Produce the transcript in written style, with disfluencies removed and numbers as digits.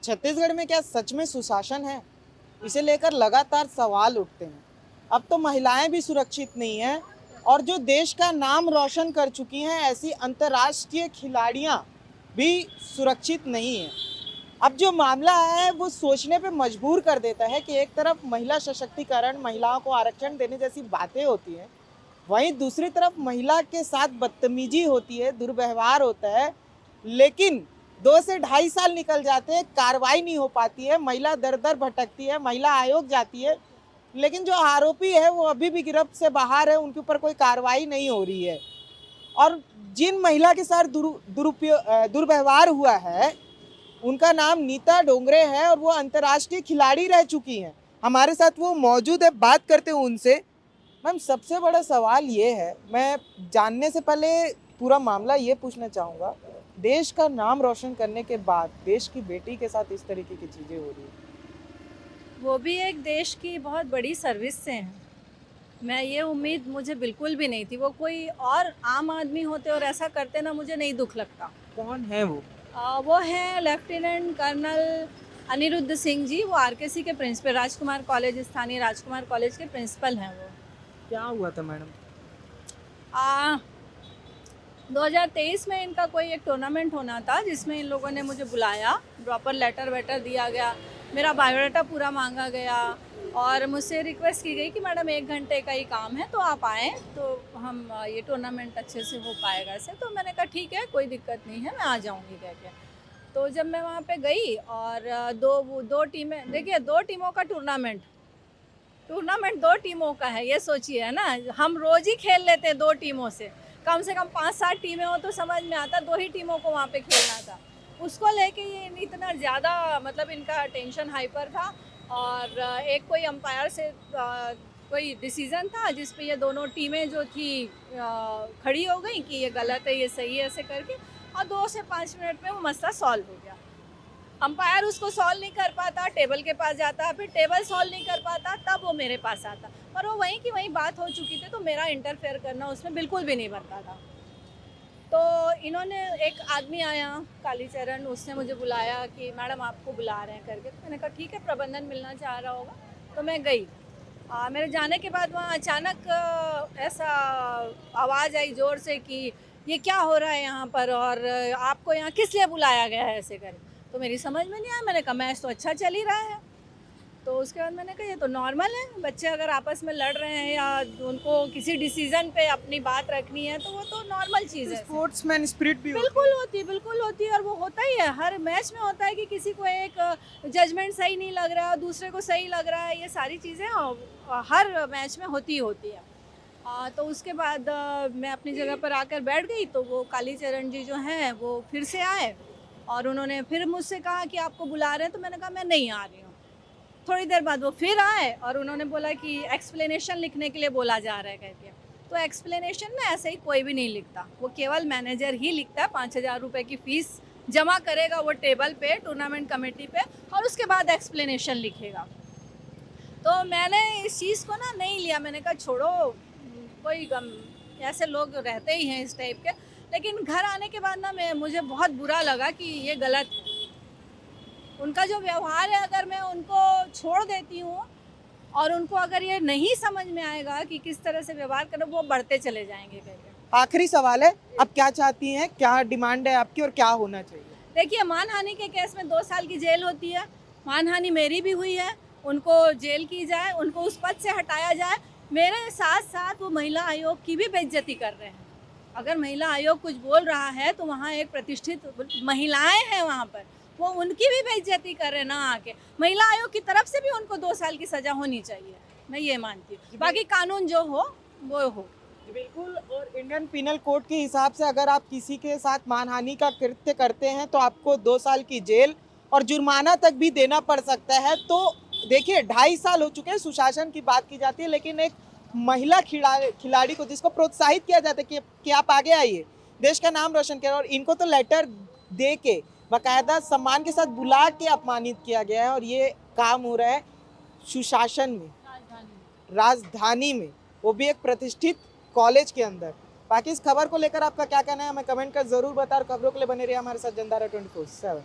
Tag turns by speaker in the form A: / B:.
A: छत्तीसगढ़ में क्या सच में सुशासन है? इसे लेकर लगातार सवाल उठते हैं। अब तो महिलाएं भी सुरक्षित नहीं हैं और जो देश का नाम रोशन कर चुकी हैं ऐसी अंतर्राष्ट्रीय खिलाड़ियां भी सुरक्षित नहीं हैं। अब जो मामला है वो सोचने पे मजबूर कर देता है कि एक तरफ महिला सशक्तिकरण, महिलाओं को आरक्षण देने जैसी बातें होती हैं, वहीं दूसरी तरफ महिला के साथ बदतमीजी होती है, दुर्व्यवहार होता है। लेकिन 2 से ढाई साल निकल जाते हैं, कार्रवाई नहीं हो पाती है, महिला दर दर भटकती है, महिला आयोग जाती है, लेकिन जो आरोपी है वो अभी भी गिरफ्त से बाहर है, उनके ऊपर कोई कार्रवाई नहीं हो रही है। और जिन महिला के साथ दुर्व्यवहार हुआ है उनका नाम नीता डोंगरे है और वो अंतर्राष्ट्रीय खिलाड़ी रह चुकी हैं। हमारे साथ वो मौजूद है, बात करते हैं उनसे। मैम, सबसे बड़ा सवाल ये है, मैं जानने से पहले पूरा मामला ये पूछना चाहूँगा, देश का नाम रोशन करने के बाद देश की बेटी के साथ इस तरीके की चीज़ें हो रही है।
B: वो भी एक देश की बहुत बड़ी सर्विस से हैं। मैं ये उम्मीद मुझे बिल्कुल भी नहीं थी। वो कोई और आम आदमी होते और ऐसा करते ना, मुझे नहीं दुख लगता।
A: कौन है वो?
B: वो हैं लेफ्टिनेंट कर्नल अनिरुद्ध सिंह जी। वो आरकेसी के प्रिंसिपल, राजकुमार कॉलेज, स्थानीय राजकुमार कॉलेज के प्रिंसिपल हैं वो।
A: क्या हुआ था मैडम?
B: आ, 2023 में इनका कोई एक टूर्नामेंट होना था जिसमें इन लोगों ने मुझे बुलाया, प्रॉपर लेटर वेटर दिया गया, मेरा बायोडाटा पूरा मांगा गया और मुझसे रिक्वेस्ट की गई कि मैडम 1 घंटे का ही काम है तो आप आएँ तो हम ये टूर्नामेंट अच्छे से हो पाएगा ऐसे। तो मैंने कहा ठीक है, कोई दिक्कत नहीं है, मैं आ जाऊँगी कह के। तो जब मैं वहाँ पे गई और दो टीमें, देखिए 2 टीमों का टूर्नामेंट टूर्नामेंट 2 टीमों का है, ये सोचिए, है ना। हम रोज ही खेल लेते हैं 2 टीमों से कम 5-7 टीमें हो तो समझ में आता, 2 ही टीमों को वहाँ पे खेलना था। उसको लेके ये इतना ज़्यादा, मतलब इनका टेंशन हाइपर था। और एक कोई अंपायर से कोई डिसीज़न था जिस पे ये दोनों टीमें जो थी खड़ी हो गई कि ये गलत है, ये सही है, ऐसे करके। और 2 से 5 मिनट में वो मसला सॉल्व हो गया। अंपायर उसको सॉल्व नहीं कर पाता, टेबल के पास जाता, फिर टेबल सॉल्व नहीं कर पाता, तब वो मेरे पास आता। और वो वहीं की वहीं बात हो चुकी थी, तो मेरा इंटरफेयर करना उसमें बिल्कुल भी नहीं बनता था। तो इन्होंने, एक आदमी आया कालीचरण, उसने मुझे बुलाया कि मैडम आपको बुला रहे हैं करके। तो मैंने कहा ठीक है, प्रबंधन मिलना चाह रहा होगा। तो मैं गई। मेरे जाने के बाद वहाँ अचानक ऐसा आवाज़ आई ज़ोर से कि ये क्या हो रहा है यहाँ पर और आपको यहाँ किस लिए बुलाया गया है, ऐसे करके। तो मेरी समझ में नहीं आया। मैंने कहा मैच तो अच्छा चल ही रहा है। तो उसके बाद मैंने कहा ये तो नॉर्मल है, बच्चे अगर आपस में लड़ रहे हैं या उनको किसी डिसीजन पे अपनी बात रखनी है तो वो तो नॉर्मल चीज़ है।
A: स्पोर्ट्समैन स्पिरिट भी
B: बिल्कुल होती है और वो होता ही है, हर मैच में होता है कि किसी को एक जजमेंट सही नहीं लग रहा है, दूसरे को सही लग रहा है। ये सारी चीज़ें हर मैच में होती ही होती है। तो उसके बाद मैं अपनी जगह पर आकर बैठ गई। तो वो कालीचरण जी जो हैं वो फिर से आए और उन्होंने फिर मुझसे कहा कि आपको बुला रहे हैं। तो मैंने कहा मैं नहीं आ रही हूँ। थोड़ी देर बाद वो फिर आए और उन्होंने बोला कि एक्सप्लेनेशन लिखने के लिए बोला जा रहा है करके। तो एक्सप्लेनेशन ना ऐसे ही कोई भी नहीं लिखता, वो केवल मैनेजर ही लिखता है। 5,000 रुपये की फ़ीस जमा करेगा वो टेबल पे, टूर्नामेंट कमेटी पे, और उसके बाद एक्सप्लेनेशन लिखेगा। तो मैंने इस चीज़ को ना नहीं लिया। मैंने कहा छोड़ो, कोई गम, ऐसे लोग रहते ही हैं इस टाइप के। लेकिन घर आने के बाद ना मुझे बहुत बुरा लगा कि ये गलत है। उनका जो व्यवहार है, अगर मैं उनको छोड़ देती हूँ और उनको अगर ये नहीं समझ में आएगा कि किस तरह से व्यवहार करें, वो बढ़ते चले जाएंगे करके।
A: आखिरी सवाल है, अब क्या चाहती हैं, क्या डिमांड है आपकी और क्या होना चाहिए?
B: देखिए, मानहानि के केस में 2 साल की जेल होती है। मानहानि मेरी भी हुई है, उनको जेल की जाए, उनको उस पद से हटाया जाए। मेरे साथ साथ वो महिला आयोग की भी बेइज्जती कर रहे हैं। अगर महिला आयोग कुछ बोल रहा है तो वहाँ एक प्रतिष्ठित महिलाएं हैं वहाँ पर, वो उनकी भी बेइज्जती कर रहे हैं ना आके। महिला आयोग की तरफ से भी उनको 2 साल की सज़ा होनी चाहिए, मैं ये मानती हूँ। बाकी कानून जो हो वो हो।
A: बिल्कुल। और इंडियन पिनल कोड के हिसाब से अगर आप किसी के साथ मानहानि का कृत्य करते हैं तो आपको 2 साल की जेल और जुर्माना तक भी देना पड़ सकता है। तो देखिए, 2.5 साल हो चुके हैं, सुशासन की बात की जाती है, लेकिन एक महिला खिलाड़ी को जिसको प्रोत्साहित किया जाता है कि आप आगे आइए, देश का नाम रोशन करें, और इनको तो लेटर दे के बाकायदा सम्मान के साथ बुला के अपमानित किया गया है। और ये काम हो रहा है सुशासन में, राजधानी में, वो भी एक प्रतिष्ठित कॉलेज के अंदर। बाकी इस खबर को लेकर आपका क्या कहना है, हमें कमेंट कर जरूर बताएं। खबरों के लिए बने रहिए हमारे साथ जनधारा 24/7।